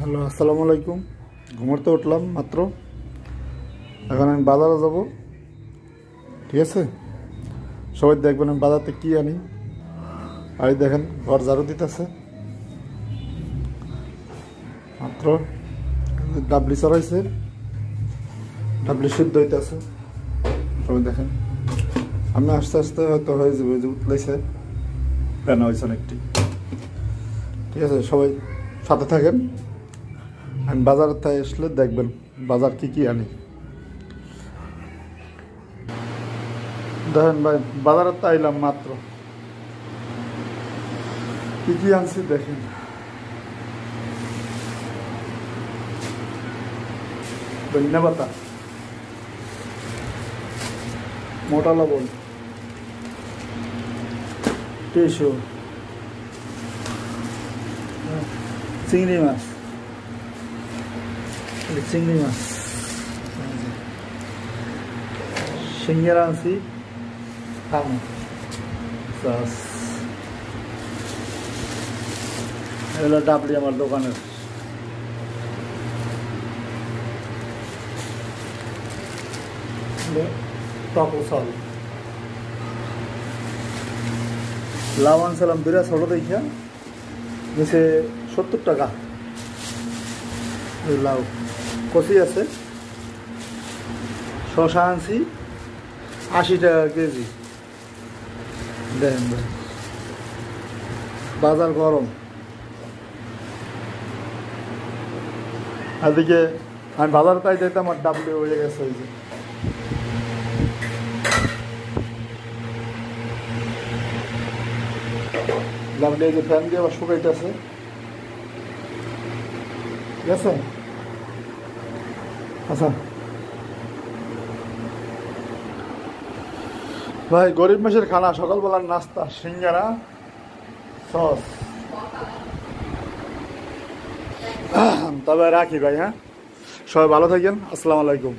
Hello, আসসালামু আলাইকুম। ঘুমাতে উঠলাম মাত্র। এখন আমি বাজারে যাব, ঠিক আছে? সবাই দেখবেন আমি বাজার থেকে কী আনি। আর এই দেখেন ঘর ঝাড়ু দিতেছে মাত্র। ডাবলি চড়াইছে, ডাবলি সিদ্ধ হইতেছে। সবাই দেখেন, আমি আস্তে আস্তে হয়তো হয়ে যাবে, যে উতলাইছে প্যানা হয়েছে অনেকটি। ঠিক আছে, সবাই সাথে থাকেন। আমি বাজারের থেকে আসলে দেখবেন বাজার কি আনি। দেখেন ভাই, বাজারের তো আইলাম মাত্র, কি আনছি দেখেন। ধন্যা পাতা, মোটা লবণ, টিসু, চিংড়ি মাছ, সিঙ্গারা আনছি, খামো সস। এগুলো ডাবলি আমার দোকানের। টকো চাল, লাউ আনছিলাম বিরা ছোট দেখা, নিচে 70 টাকা। লাউ কচি আছে। শশা আনছি 80 টাকা কেজি। দেখেন ভাই, বাজার গরম। এদিকে আমি বাজার তাই যেতে আমার ডাবলি হয়ে গেছে। ওই যে ডাবলি, এই যে ফ্যান দিয়ে আবার শুকাইতেছে, ঠিক আছে? আচ্ছা ভাই, গরিব মেশের খানা, সকালবেলার নাস্তা সিঙ্গারা সস। তবে রাখি ভাই, হ্যাঁ, সবাই ভালো থাকেন। আসসালামু আলাইকুম।